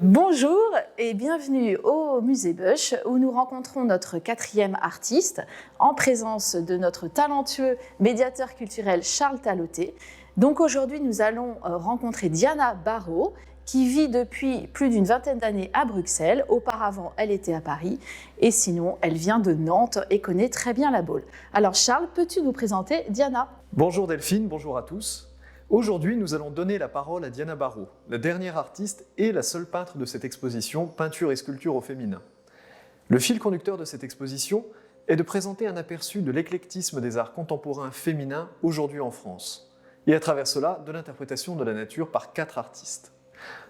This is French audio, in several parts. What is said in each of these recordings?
Bonjour et bienvenue au Musée Bush où nous rencontrons notre 4e artiste en présence de notre talentueux médiateur culturel Charles Taloté. Donc aujourd'hui nous allons rencontrer Diana Barrault qui vit depuis plus d'une vingtaine d'années à Bruxelles. Auparavant elle était à Paris et sinon elle vient de Nantes et connaît très bien la Baule. Alors Charles, peux-tu nous présenter Diana ? Bonjour Delphine, bonjour à tous. Aujourd'hui, nous allons donner la parole à Diana Barrault, la dernière artiste et la seule peintre de cette exposition Peinture et sculpture au féminin. Le fil conducteur de cette exposition est de présenter un aperçu de l'éclectisme des arts contemporains féminins aujourd'hui en France, et à travers cela, de l'interprétation de la nature par 4 artistes,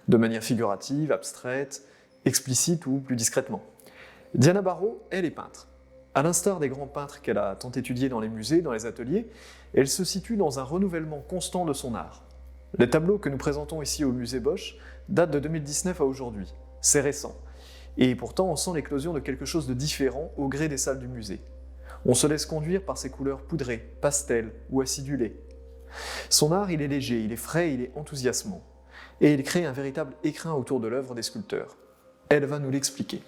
de manière figurative, abstraite, explicite ou plus discrètement. Diana Barrault, elle est peintre. À l'instar des grands peintres qu'elle a tant étudiés dans les musées, dans les ateliers, elle se situe dans un renouvellement constant de son art. Les tableaux que nous présentons ici au musée Bosch datent de 2019 à aujourd'hui. C'est récent. Et pourtant, on sent l'éclosion de quelque chose de différent au gré des salles du musée. On se laisse conduire par ses couleurs poudrées, pastel ou acidulées. Son art, il est léger, il est frais, il est enthousiasmant. Et il crée un véritable écrin autour de l'œuvre des sculpteurs. Elle va nous l'expliquer.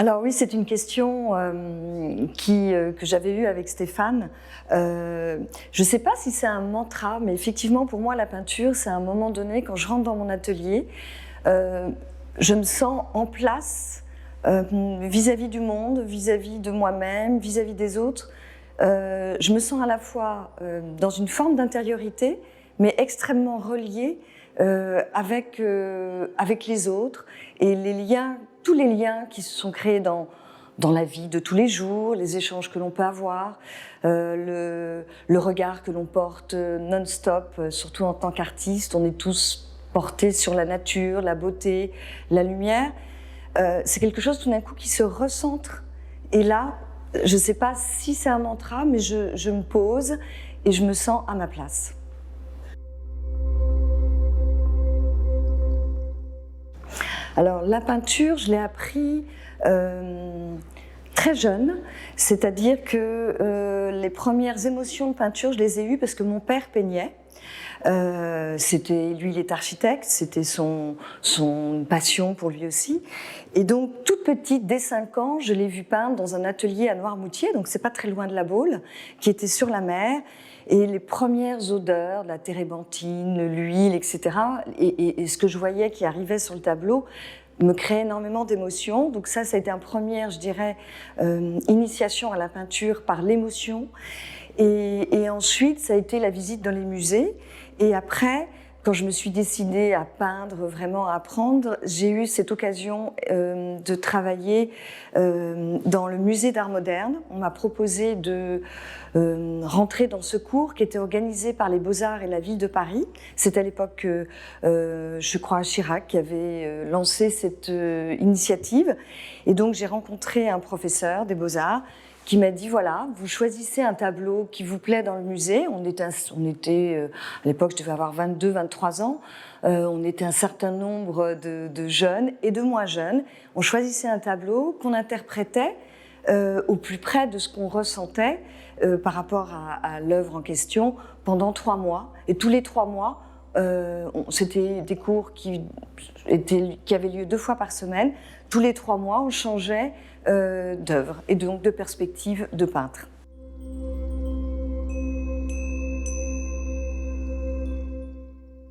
Alors oui, c'est une question que j'avais eue avec Stéphane. Je ne sais pas si c'est un mantra, mais effectivement pour moi la peinture, c'est à un moment donné, quand je rentre dans mon atelier, je me sens en place vis-à-vis du monde, vis-à-vis de moi-même, vis-à-vis des autres. Je me sens à la fois dans une forme d'intériorité, mais extrêmement reliée avec les autres et les liens, tous les liens qui se sont créés dans la vie de tous les jours, les échanges que l'on peut avoir, le regard que l'on porte non-stop, surtout en tant qu'artiste, on est tous portés sur la nature, la beauté, la lumière. C'est quelque chose tout d'un coup qui se recentre. Et là, je ne sais pas si c'est un mantra, mais je me pose et je me sens à ma place. Alors la peinture, je l'ai appris très jeune, c'est-à-dire que les premières émotions de peinture, je les ai eues parce que mon père peignait. Lui, il est architecte, c'était son passion pour lui aussi. Et donc, toute petite, dès 5 ans, je l'ai vu peindre dans un atelier à Noirmoutier, donc c'est pas très loin de la Baule, qui était sur la mer. Et les premières odeurs, la térébenthine, l'huile, etc. Et ce que je voyais qui arrivait sur le tableau me créait énormément d'émotions. Donc ça a été un premier, je dirais, initiation à la peinture par l'émotion. Et ensuite, ça a été la visite dans les musées. Et après, quand je me suis décidée à peindre, vraiment à apprendre, j'ai eu cette occasion de travailler dans le musée d'art moderne. On m'a proposé de rentrer dans ce cours qui était organisé par les Beaux-Arts et la ville de Paris. C'était à l'époque, je crois, Chirac qui avait lancé cette initiative. Et donc, j'ai rencontré un professeur des Beaux-Arts qui m'a dit, voilà, vous choisissez un tableau qui vous plaît dans le musée. On était à l'époque, je devais avoir 22, 23 ans. On était un certain nombre de jeunes et de moins jeunes. On choisissait un tableau qu'on interprétait au plus près de ce qu'on ressentait par rapport à l'œuvre en question pendant 3 mois. Et tous les 3 mois, c'était des cours qui avaient lieu 2 fois par semaine. Tous les 3 mois, on changeait d'œuvre et donc de perspective de peintre.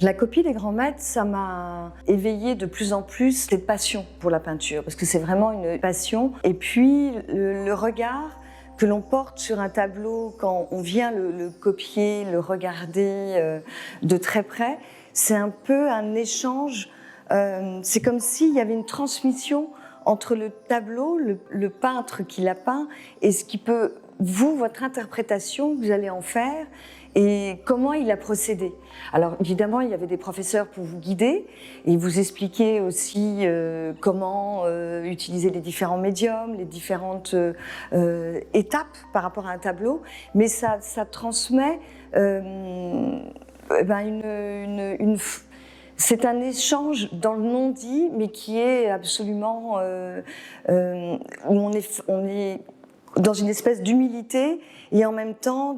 La copie des grands maîtres, ça m'a éveillé de plus en plus cette passion pour la peinture, parce que c'est vraiment une passion. Et puis le regard que l'on porte sur un tableau quand on vient le copier, le regarder de très près, c'est un peu un échange. C'est comme s'il y avait une transmission entre le tableau, le peintre qui l'a peint, et ce qui peut, votre interprétation, vous allez en faire, et comment il a procédé. Alors évidemment, il y avait des professeurs pour vous guider, et vous expliquer aussi comment utiliser les différents médiums, les différentes étapes par rapport à un tableau, mais ça transmet c'est un échange dans le non-dit, mais qui est absolument où on est dans une espèce d'humilité et en même temps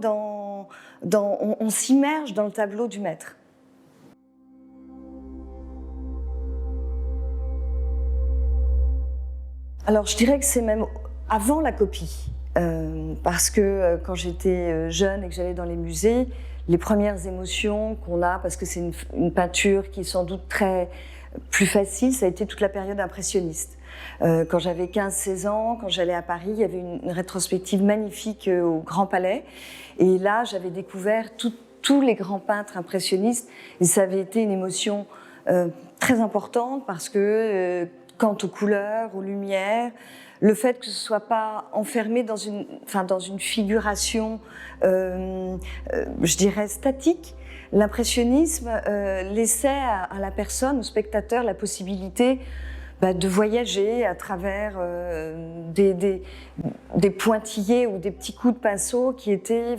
on s'immerge dans le tableau du maître. Alors je dirais que c'est même avant la copie, parce que quand j'étais jeune et que j'allais dans les musées, les premières émotions qu'on a, parce que c'est une peinture qui est sans doute plus facile, ça a été toute la période impressionniste. Quand j'avais 15-16 ans, quand j'allais à Paris, il y avait une rétrospective magnifique au Grand Palais. Et là, j'avais découvert tous les grands peintres impressionnistes. Et ça avait été une émotion très importante parce que quant aux couleurs, aux lumières, le fait que ce ne soit pas enfermé dans une figuration, je dirais, statique. L'impressionnisme laissait à la personne, au spectateur, la possibilité de voyager à travers des pointillés ou des petits coups de pinceau qui étaient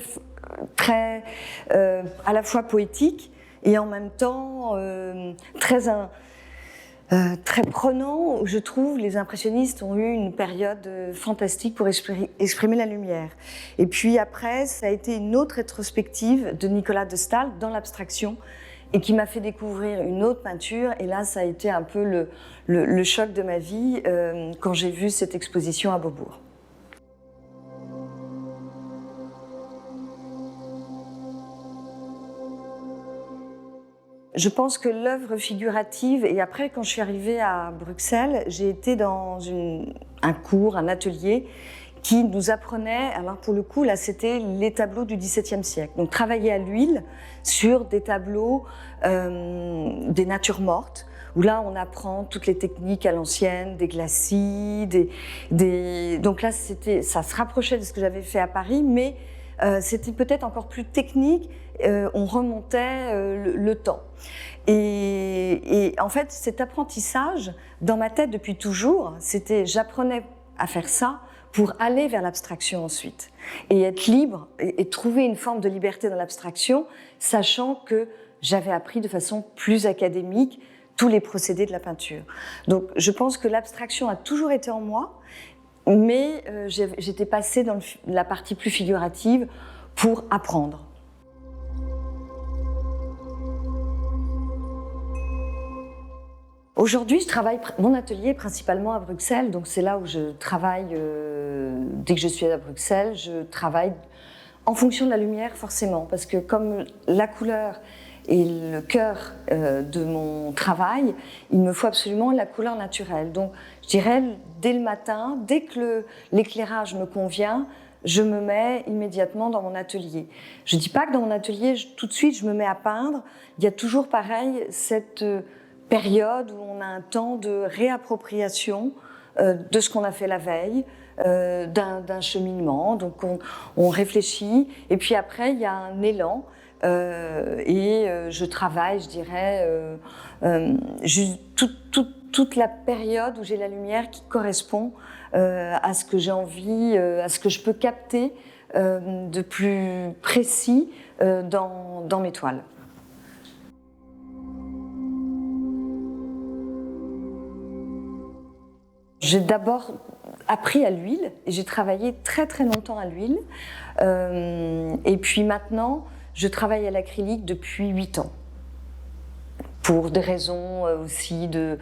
très, à la fois poétiques et en même temps très prenants. Je trouve les impressionnistes ont eu une période fantastique pour exprimer la lumière. Et puis après, ça a été une autre rétrospective de Nicolas de Staël dans l'abstraction, et qui m'a fait découvrir une autre peinture. Et là, ça a été un peu le choc de ma vie quand j'ai vu cette exposition à Beaubourg. Je pense que l'œuvre figurative, et après quand je suis arrivée à Bruxelles, j'ai été dans un cours, un atelier qui nous apprenait, alors pour le coup là c'était les tableaux du XVIIe siècle, donc travailler à l'huile sur des tableaux des natures mortes, où là on apprend toutes les techniques à l'ancienne, des glacis, donc là ça se rapprochait de ce que j'avais fait à Paris, mais c'était peut-être encore plus technique, on remontait le temps. Et en fait cet apprentissage, dans ma tête depuis toujours, j'apprenais à faire ça pour aller vers l'abstraction ensuite, et être libre, et trouver une forme de liberté dans l'abstraction, sachant que j'avais appris de façon plus académique tous les procédés de la peinture. Donc je pense que l'abstraction a toujours été en moi, mais j'étais passée dans la partie plus figurative pour apprendre. Aujourd'hui, mon atelier est principalement à Bruxelles, donc c'est là où je travaille. Dès que je suis à Bruxelles, je travaille en fonction de la lumière, forcément, parce que comme la couleur est le cœur de mon travail, il me faut absolument la couleur naturelle. Donc, je dirais, dès le matin, dès que l'éclairage me convient, je me mets immédiatement dans mon atelier. Je ne dis pas que dans mon atelier, tout de suite, je me mets à peindre. Il y a toujours, pareil, cette période où on a un temps de réappropriation de ce qu'on a fait la veille, d'un cheminement. Donc on réfléchit, et puis après il y a un élan, et je travaille, je dirais, toute la période où j'ai la lumière qui correspond à ce que j'ai envie, à ce que je peux capter de plus précis dans mes toiles. J'ai d'abord appris à l'huile, et j'ai travaillé très très longtemps à l'huile. Et puis maintenant, je travaille à l'acrylique depuis 8 ans. Pour des raisons aussi de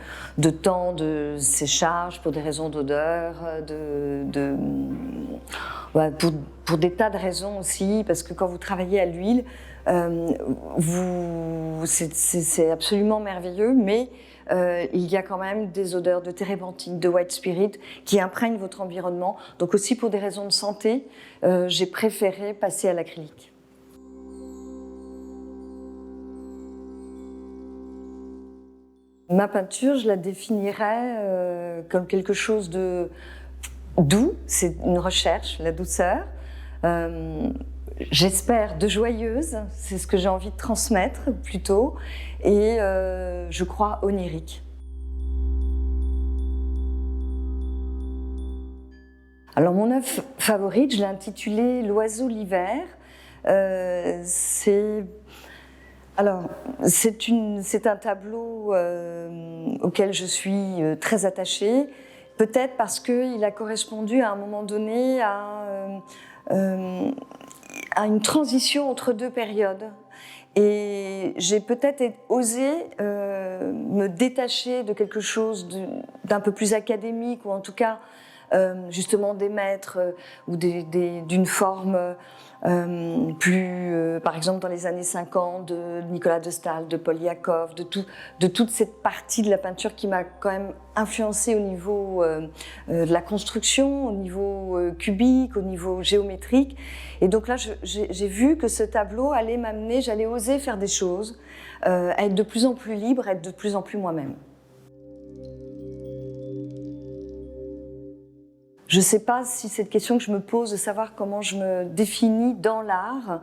temps de séchage, pour des raisons d'odeur, pour des tas de raisons aussi, parce que quand vous travaillez à l'huile, c'est absolument merveilleux, mais il y a quand même des odeurs de térébenthine, de white spirit qui imprègnent votre environnement. Donc aussi pour des raisons de santé, j'ai préféré passer à l'acrylique. Ma peinture, je la définirais comme quelque chose de doux, c'est une recherche, la douceur. J'espère de joyeuse, c'est ce que j'ai envie de transmettre plutôt, et je crois onirique. Alors mon œuvre favorite, je l'ai intitulée L'oiseau l'hiver. C'est un tableau auquel je suis très attachée, peut-être parce qu'il a correspondu à un moment donné à une transition entre deux périodes. Et j'ai peut-être osé me détacher de quelque chose d'un peu plus académique, ou en tout cas justement des maîtres ou d'une forme plus, par exemple dans les années 50, de Nicolas de Staël, de Poliakov, de toute cette partie de la peinture qui m'a quand même influencée au niveau de la construction, au niveau cubique, au niveau géométrique. Et donc là, j'ai vu que ce tableau allait m'amener, j'allais oser faire des choses, être de plus en plus libre, être de plus en plus moi-même. Je ne sais pas si cette question que je me pose de savoir comment je me définis dans l'art,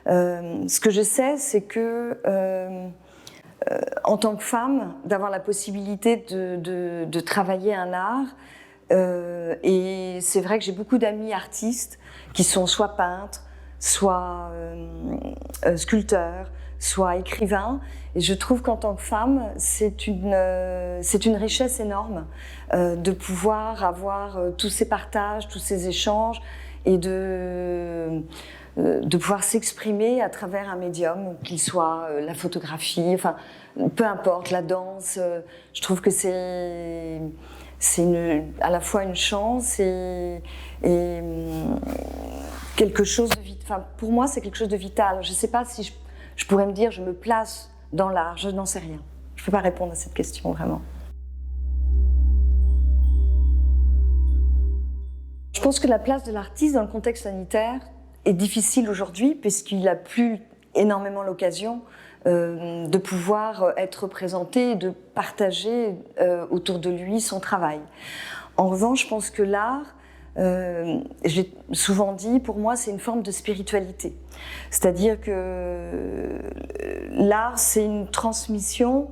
ce que je sais, c'est que en tant que femme, d'avoir la possibilité de travailler un art, et c'est vrai que j'ai beaucoup d'amis artistes qui sont soit peintres, soit sculpteurs, soit écrivains, et je trouve qu'en tant que femme, c'est une richesse énorme de pouvoir avoir tous ces partages, tous ces échanges, et de pouvoir s'exprimer à travers un médium, qu'il soit la photographie, enfin, peu importe, la danse. Je trouve que c'est à la fois une chance et quelque chose de vital. Enfin, pour moi, c'est quelque chose de vital. Je ne sais pas si je pourrais me dire je me place dans l'art, je n'en sais rien. Je ne peux pas répondre à cette question, vraiment. Je pense que la place de l'artiste dans le contexte sanitaire est difficile aujourd'hui, puisqu'il n'a plus énormément l'occasion de pouvoir être représenté et de partager autour de lui son travail. En revanche, je pense que l'art, je l'ai souvent dit, pour moi, c'est une forme de spiritualité. C'est-à-dire que l'art, c'est une transmission,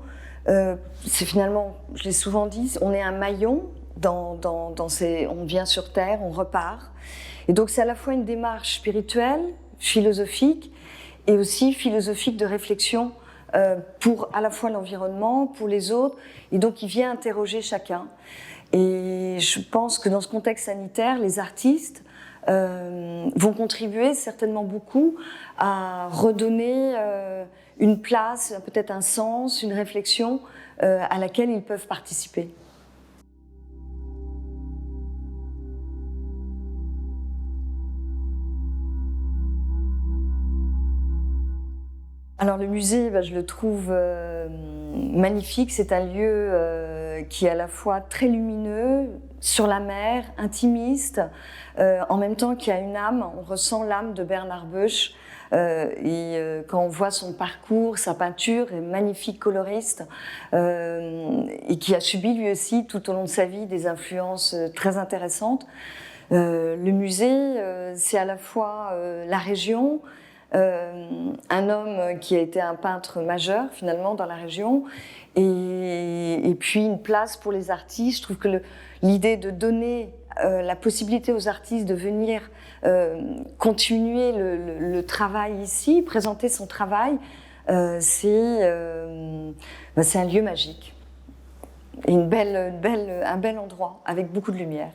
c'est finalement, je l'ai souvent dit, on est un maillon, on vient sur Terre, on repart. Et donc c'est à la fois une démarche spirituelle, philosophique, et aussi philosophique de réflexion pour à la fois l'environnement, pour les autres, et donc il vient interroger chacun. Et je pense que dans ce contexte sanitaire, les artistes vont contribuer certainement beaucoup à redonner une place, peut-être un sens, une réflexion à laquelle ils peuvent participer. Alors le musée, je le trouve magnifique. C'est un lieu qui est à la fois très lumineux, sur la mer, intimiste, en même temps qui a une âme. On ressent l'âme de Bernard Beusch. Quand on voit son parcours, sa peinture est magnifique, coloriste, et qui a subi lui aussi tout au long de sa vie des influences très intéressantes. Le musée, c'est à la fois la région, un homme qui a été un peintre majeur finalement dans la région, et puis une place pour les artistes. Je trouve que l'idée de donner la possibilité aux artistes de venir continuer le travail ici, présenter son travail, c'est un lieu magique et un bel endroit avec beaucoup de lumière.